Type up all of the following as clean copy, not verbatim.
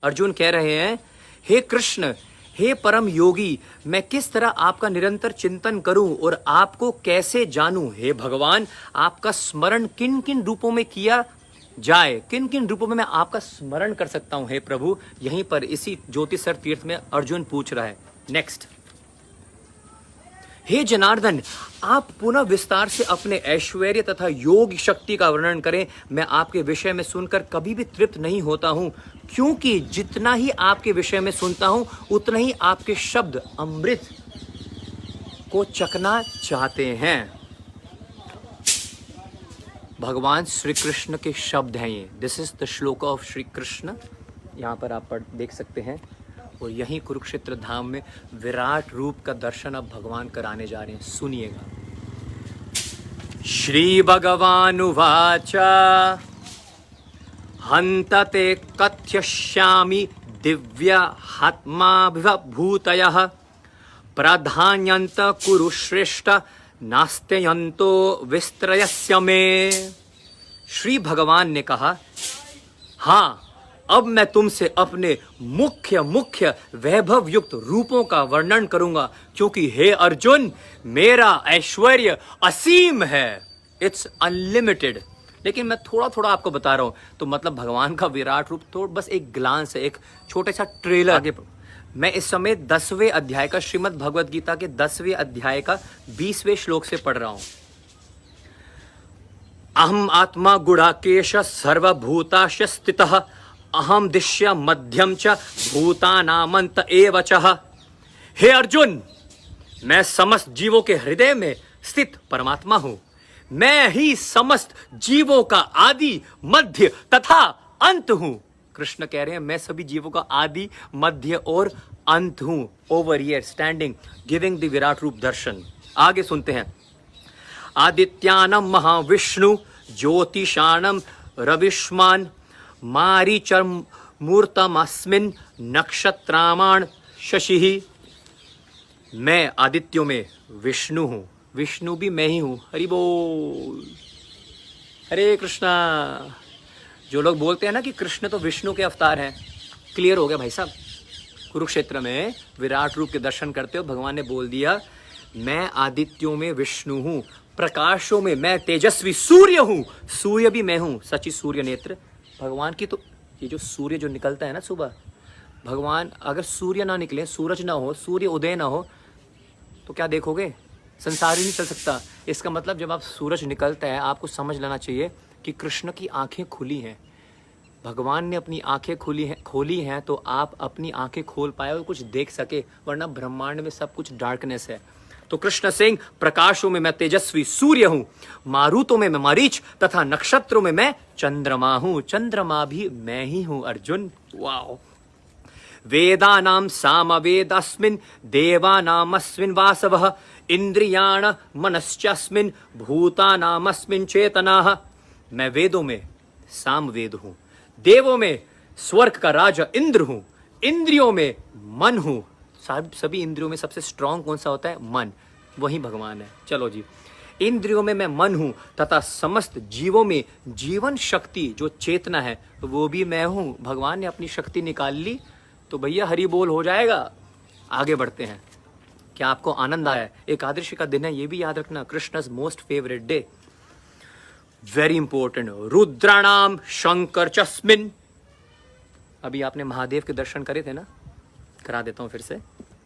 अर्जुन कह रहे हैं, हे कृष्ण, हे परम योगी, मैं किस तरह आपका निरंतर चिंतन करूं और आपको कैसे जानूं। हे भगवान, आपका स्मरण किन किन रूपों में किया जाए, किन किन रूपों में मैं आपका स्मरण कर सकता हूं। हे प्रभु, यहीं पर इसी ज्योतिषर तीर्थ में अर्जुन पूछ रहा है। नेक्स्ट, हे जनार्दन, आप पुनः विस्तार से ऐश्वर्य ऐश्वर्य तथा योग शक्ति का वर्णन करें। मैं आपके विषय में सुनकर कभी भी तृप्त नहीं होता हूं, क्योंकि जितना ही आपके विषय में सुनता हूं उतना ही आपके शब्द अमृत को चखना चाहते हैं। भगवान श्री कृष्ण के शब्द हैं ये। दिस इज द श्लोक ऑफ श्री कृष्ण। यहाँ पर आप देख सकते हैं। और यहीं कुरुक्षेत्र धाम में विराट रूप का दर्शन अब भगवान कराने जा रहे हैं। सुनिएगा। श्री भगवान उवाच हंतते कथयिष्यामि दिव्यात्माभिभूतयः प्राधान्यन्त कुरु श्रेष्ठ नास्त्यन्तो विस्त्रयस्य मे। श्री भगवान ने कहा, हाँ, अब मैं तुमसे अपने मुख्य वैभव युक्त रूपों का वर्णन करूंगा, क्योंकि हे अर्जुन, मेरा ऐश्वर्य असीम है। It's unlimited. लेकिन मैं थोड़ा थोड़ा आपको बता रहा हूं, तो मतलब भगवान का विराट रूप तो बस एक ग्लांस है, एक छोटा सा ट्रेलर। आगे मैं इस समय 10वें अध्याय का, श्रीमद् भगवद गीता के 10वें अध्याय का 20वें श्लोक से पढ़ रहा हूं। अहम आत्मा गुणाकेश सर्वभूताश्च स्थितः अहम दिश्य मध्यम च भूतानामंत एव च। हे अर्जुन, मैं समस्त जीवों के हृदय में स्थित परमात्मा हूं। मैं ही समस्त जीवों का आदि, मध्य तथा अंत हूं। कृष्ण कह रहे हैं, मैं सभी जीवों का आदि, मध्य और अंत हूं। Over here standing, giving the Virat रूप दर्शन। आगे सुनते हैं। आदित्यानम महाविष्णु ज्योतिषाणम रविष्मान मारीचर्मूर्तमस्मिन् नक्षत्रामाण शशि। मैं आदित्यों में विष्णु हूं। विष्णु भी मैं ही हूं। हरि बोल, हरे कृष्णा। जो लोग बोलते हैं ना कि कृष्ण तो विष्णु के अवतार हैं, क्लियर हो गया भाई साहब। कुरुक्षेत्र में विराट रूप के दर्शन करते हो, भगवान ने बोल दिया, मैं आदित्यों में विष्णु हूं, प्रकाशों में मैं तेजस्वी सूर्य हूं। सूर्य भी मैं हूं, सची सूर्य नेत्र भगवान की। तो ये जो सूर्य जो निकलता है ना सुबह, भगवान, अगर सूर्य ना निकले, सूरज ना हो, सूर्य उदय ना हो, तो क्या देखोगे? संसार ही नहीं चल सकता। इसका मतलब जब आप सूरज निकलता है, आपको समझ लेना चाहिए कि कृष्ण की आंखें खुली हैं। भगवान ने अपनी आंखें खोली हैं तो आप अपनी आंखें खोल पाए और कुछ देख सके, वरना ब्रह्मांड में सब कुछ डार्कनेस है। तो कृष्ण सिंह, प्रकाशों में मैं तेजस्वी सूर्य हूं, मारुतों में मैं मरीच तथा नक्षत्रों में मैं चंद्रमा हूं। चंद्रमा भी मैं ही हूं अर्जुन। वाओ। वेदानाम सामवेदास्मिन् देवानामस्मिन् वासवः इंद्रियाण मनश्चास्मिन् भूतानामस्मिन् चेतनाः। मैं वेदों में सामवेद हूं, देवों में स्वर्ग का राजा इंद्र हूं, इंद्रियों में मन हूं। सभी इंद्रियों में सबसे स्ट्रांग कौन सा होता है? मन। वही भगवान है। चलो जी, इंद्रियों में मैं मन हूं तथा समस्त जीवों में जीवन शक्ति जो चेतना है वो भी मैं हूं। भगवान ने अपनी शक्ति निकाल ली तो भैया हरि बोल हो जाएगा। आगे बढ़ते हैं। क्या आपको आनंद आया? एकादशी का दिन है, ये भी याद रखना, Krishna's most favourite day. Very important. रुद्राणाम शंकर चस्मिन। अभी आपने महादेव के दर्शन करे थे ना, करा देता हूं फिर से,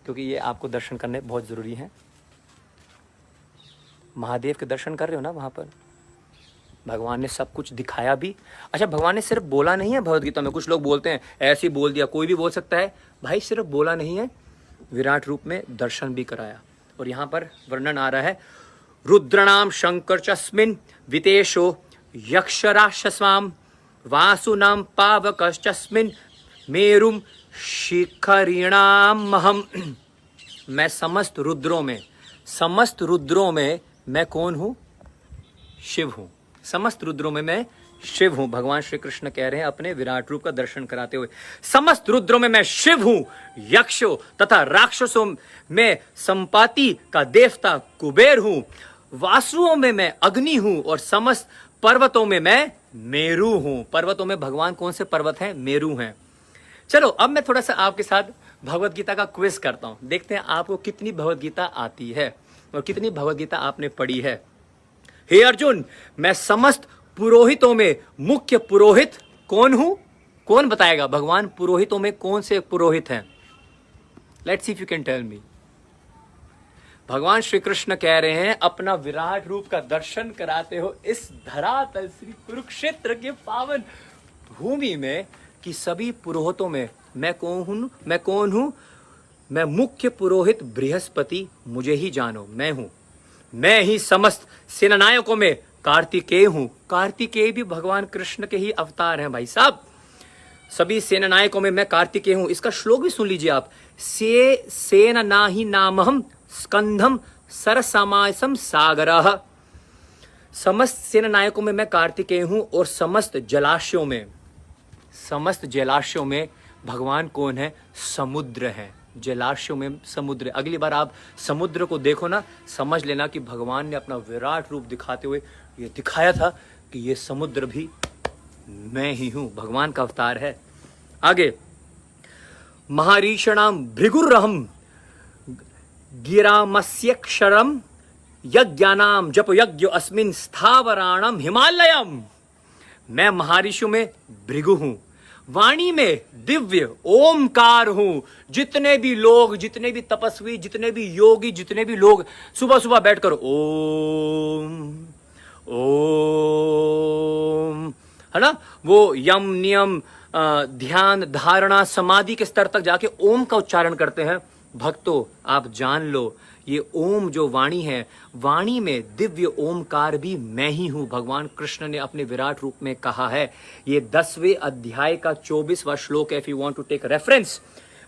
क्योंकि ये आपको दर्शन करने बहुत जरूरी है। महादेव के दर्शन कर रहे हो ना, वहां पर भगवान ने सब कुछ दिखाया भी। अच्छा, भगवान ने सिर्फ बोला नहीं है भगवद गीता में। कुछ लोग बोलते हैं ऐसे ही बोल दिया, कोई भी बोल सकता है। भाई सिर्फ बोला नहीं है, विराट रूप में दर्शन भी कराया। और यहाँ पर वर्णन आ रहा है, रुद्रणाम शंकर चस्मिन वितेशो यक्षराक्षस्वाम वासुनाम पावकश्चस्मिन मेरुम शिखरिणाम महम। मैं समस्त रुद्रों में मैं कौन हूं? शिव हूं। समस्त रुद्रों में मैं शिव हूं। भगवान श्री कृष्ण कह रहे हैं अपने विराट रूप का दर्शन कराते हुए, समस्त रुद्रों में मैं शिव हूं, यक्षों तथा राक्षसों में संपाति का देवता कुबेर हूं, वासुओं में मैं अग्नि हूं और समस्त पर्वतों में मैं मेरु हूं। पर्वतों में भगवान कौन से पर्वत हैं? मेरु हैं। चलो अब मैं थोड़ा सा आपके साथ भगवत गीता का क्विज करता हूं, देखते हैं आपको कितनी भगवत गीता आती है और कितनी भगवत गीता आपने पढ़ी है। हे अर्जुन, मैं समस्त पुरोहितों में मुख्य पुरोहित कौन हूं? कौन बताएगा भगवान पुरोहितों में कौन से पुरोहित हैं? Let's see if you can tell me. भगवान श्री कृष्ण कह रहे हैं अपना विराट रूप का दर्शन कराते हो इस धरातल श्री कुरुक्षेत्र के पावन भूमि में कि सभी पुरोहितों में मैं कौन हूं? मैं मुख्य पुरोहित बृहस्पति, मुझे ही जानो, मैं हूं। मैं ही समस्त सेनानायकों में कार्तिकेय हूं। कार्तिकेय भी भगवान कृष्ण के ही अवतार हैं भाई साहब। सभी सेनानायकों में मैं कार्तिकेय हूं। इसका श्लोक भी सुन लीजिए आप। सेननाहि नामहम स्कंधम सरसमासम सागरः। समस्त सेनानायकों में मैं कार्तिकेय हूं और समस्त जलाशयों में भगवान कौन है? समुद्र है। जलाशयों में समुद्र। अगली बार आप समुद्र को देखो ना, समझ लेना कि भगवान ने अपना विराट रूप दिखाते हुए ये दिखाया था कि ये समुद्र भी मैं ही हूं, भगवान का अवतार है। आगे, महर्षिणाम भृगुरहम गिरामस्यक्षरम यज्ञानाम जप यज्ञ अस्मिन स्थावराणम हिमालयम। मैं महर्षियों में भृगु हूं, वाणी में दिव्य ओमकार हूं। जितने भी लोग, जितने भी तपस्वी, जितने भी योगी, जितने भी लोग सुबह सुबह बैठकर ओम ओम, है ना, वो यम नियम ध्यान धारणा समाधि के स्तर तक जाके ओम का उच्चारण करते हैं। भक्तों आप जान लो, ये ओम जो वाणी है, वाणी में दिव्य ओमकार भी मैं ही हूं। भगवान कृष्ण ने अपने विराट रूप में कहा है। ये 10वें अध्याय का 24वां श्लोक है, if you want to take reference.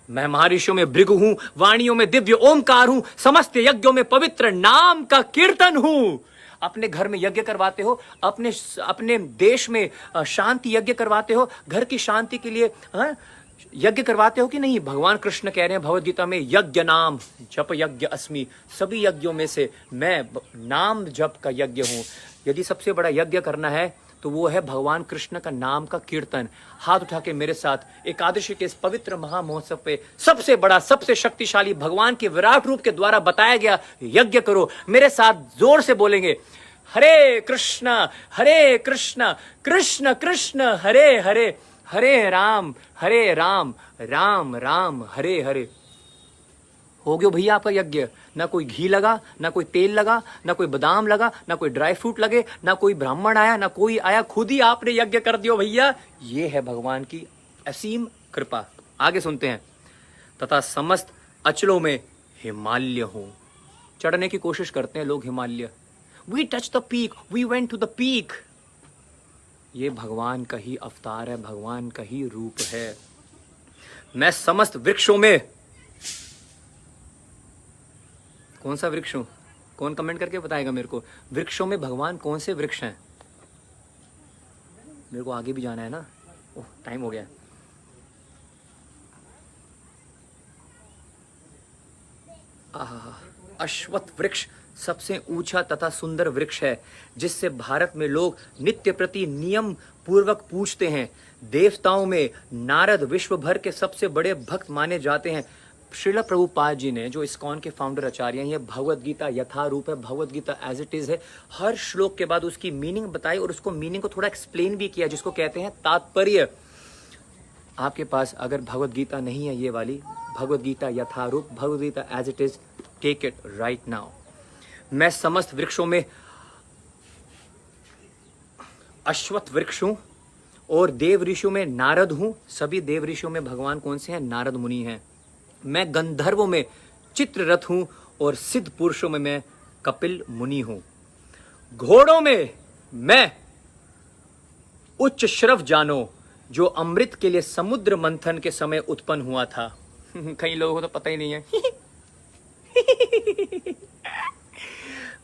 मैं महर्षियों में भृगु हूं, वाणियों में दिव्य ओमकार हूं, समस्त यज्ञों में पवित्र नाम का कीर्तन हूं। अपने घर में यज्ञ करवाते हो, अपने देश में शांति यज्ञ करवाते हो, घर की शांति के लिए यज्ञ करवाते हो कि नहीं? भगवान कृष्ण कह रहे हैं भगवद गीता में, यज्ञ नाम जप यज्ञ अस्मि। सभी यज्ञों में से मैं नाम जप का यज्ञ हूं। यदि सबसे बड़ा यज्ञ करना है तो वो है भगवान कृष्ण का नाम का कीर्तन। हाथ उठा के मेरे साथ एकादशी के इस पवित्र महामहोत्सव पे सबसे बड़ा, सबसे शक्तिशाली भगवान के विराट रूप के द्वारा बताया गया यज्ञ करो। मेरे साथ जोर से बोलेंगे, हरे कृष्ण कृष्ण कृष्ण हरे हरे, हरे राम राम राम हरे हरे। हो गया भैया आपका यज्ञ। ना कोई घी लगा, ना कोई तेल लगा, ना कोई बादाम लगा, ना कोई ड्राई फ्रूट लगे, ना कोई ब्राह्मण आया, ना कोई आया, खुद ही आपने यज्ञ कर दियो भैया। ये है भगवान की असीम कृपा। आगे सुनते हैं। तथा समस्त अचलों में हिमालय हूं। चढ़ने की कोशिश करते हैं लोग Himalaya. We touch the peak, we went to the peak. ये भगवान का ही अवतार है, भगवान का ही रूप है। मैं समस्त वृक्षों में, कौन सा वृक्ष हूं? कौन कमेंट करके बताएगा मेरे को? वृक्षों में भगवान कौन से वृक्ष हैं? मेरे को आगे भी जाना है ना। ओह, टाइम हो गया। अश्वत्थ वृक्ष सबसे ऊंचा तथा सुंदर वृक्ष है, जिससे भारत में लोग नित्य प्रति नियम पूर्वक पूजते हैं। देवताओं में नारद विश्व भर के सबसे बड़े भक्त माने जाते हैं। श्रील प्रभुपाद जी ने, जो इस्कॉन के फाउंडर आचार्य हैं, ये भगवद गीता यथारूप है, Bhagavad Gita as it is है। हर श्लोक के बाद उसकी मीनिंग बताई और उसको मीनिंग को थोड़ा एक्सप्लेन भी किया, जिसको कहते हैं तात्पर्य। आपके पास अगर भगवद गीता नहीं है, ये वाली Bhagavad Gita Yatharup, Bhagavad Gita as it is, take it right now. मैं समस्त वृक्षों में अश्वत्थ वृक्ष हूं और देव ऋषियों में नारद हूं। सभी देव ऋषियों में भगवान कौन से हैं? नारद मुनि हैं। मैं गंधर्वों में चित्ररथ हूं और सिद्ध पुरुषों में मैं कपिल मुनि हूं। घोड़ों में मैं उच्च श्रव जानो, जो अमृत के लिए समुद्र मंथन के समय उत्पन्न हुआ था। कई लोगों को तो पता ही नहीं है।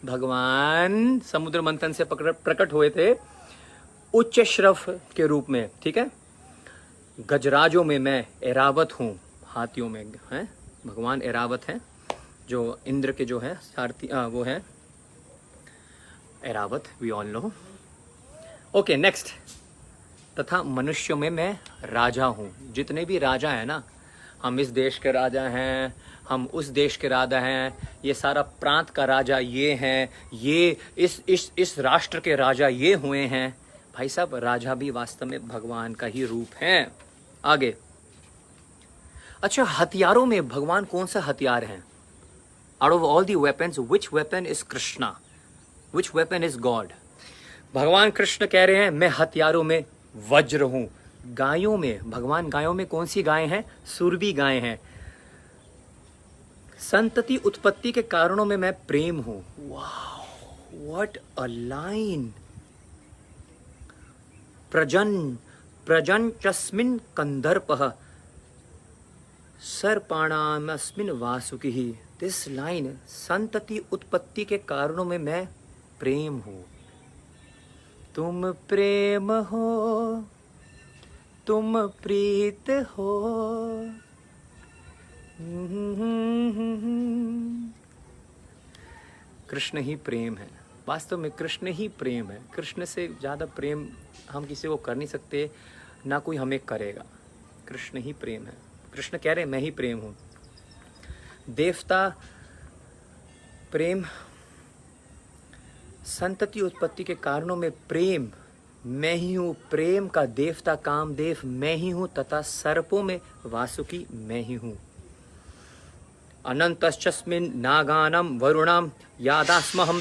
भगवान समुद्र मंथन से प्रकट हुए थे उच्च श्रव के रूप में, ठीक है। गजराजों में मैं ऐरावत हूं, हाथियों में हैं भगवान ऐरावत हैं, जो इंद्र के जो है सारथी, वो है Airavat, we all know. Okay, next. तथा मनुष्यों में मैं राजा हूँ। जितने भी राजा हैं ना, हम इस देश के राजा हैं, हम उस देश के राजा हैं, ये सारा प्रांत का राजा ये हैं, ये इस राष्ट्र के राजा ये हुए हैं। भाई साहब, राजा भी वास्तव में भगवान का ही रूप हैं। आगे, अच्छा, हथियारों में भगवान कौन सा हथियार है? Out of all the weapons, which weapon is Krishna, which weapon is God? भगवान कृष्ण कह रहे हैं मैं हथियारों में वज्र हूं। गायों में, भगवान गायों में कौन सी गाय हैं? सुरभि गाय हैं। संतति उत्पत्ति के कारणों में मैं प्रेम हूं। वाह, व्हाट अ लाइन। प्रजन चस्मिन कंदर्पः सर्पाणामस्मिन वासुकिः। दिस लाइन, संतति उत्पत्ति के कारणों में मैं प्रेम हूं। तुम प्रेम हो, तुम प्रीत हो। कृष्ण ही प्रेम है, वास्तव में कृष्ण ही प्रेम है। कृष्ण से ज़्यादा प्रेम हम किसी को कर नहीं सकते, ना कोई हमें करेगा। कृष्ण ही प्रेम है। कृष्ण कह रहे हैं मैं ही प्रेम हूँ। देवता प्रेम, संतति उत्पत्ति के कारणों में प्रेम मैं ही हूँ। प्रेम का देवता कामदेव मैं ही हूँ, तथा सर्पों में वासुकी मैं ही हूँ। अनंतश्चस्मिन् नागानां वरुणां यादास्महं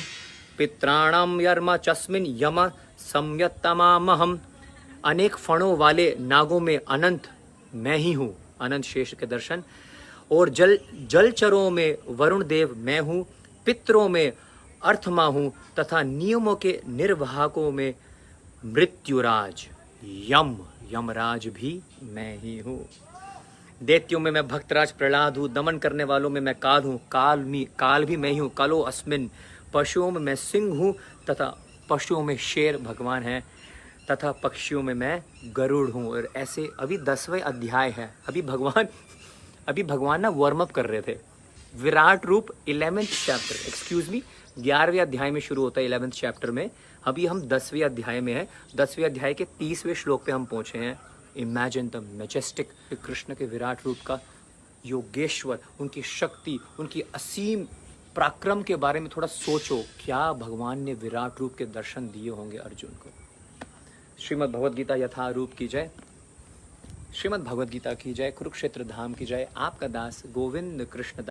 पित्राणां यर्म चस्मिन् यम संयत्तमामहं। अनेक फणों वाले नागों में अनंत मैं ही हूँ, अनंत शेष के दर्शन। और जलचरों में वरुण देव मैं हूँ, पितरों में अर्थमा हूँ, तथा नियमों के निर्वाहकों में मृत्युराज यमराज भी मैं ही हूँ। दैत्यों में मैं भक्तराज प्रहलाद हूँ, दमन करने वालों में मैं काल हूँ, काल भी मैं ही हूँ। कालो अस्मिन, पशुओं में मैं सिंह हूँ, तथा पशुओं में शेर भगवान है, तथा पक्षियों में मैं गरुड़ हूँ। और ऐसे अभी 10वें अध्याय है। अभी भगवान ना वार्म अप कर रहे थे। विराट रूप 11th चैप्टर, एक्सक्यूज मी, 11वें अध्याय में शुरू होता है 11th चैप्टर में। अभी हम 10वें अध्याय में है। 10वें अध्याय के 30वें श्लोक पे हम पहुंचे हैं। इमेजिन द मैजेस्टिक, कृष्ण के विराट रूप का, योगेश्वर, उनकी शक्ति, उनकी असीम पराक्रम के बारे में थोड़ा सोचो। क्या भगवान ने विराट रूप के दर्शन दिए होंगे अर्जुन को। श्रीमद् भगवद गीता यथा रूप की जय, श्रीमद् भगवद गीता की जय, कुरुक्षेत्र धाम की जय। आपका दास गोविंद कृष्ण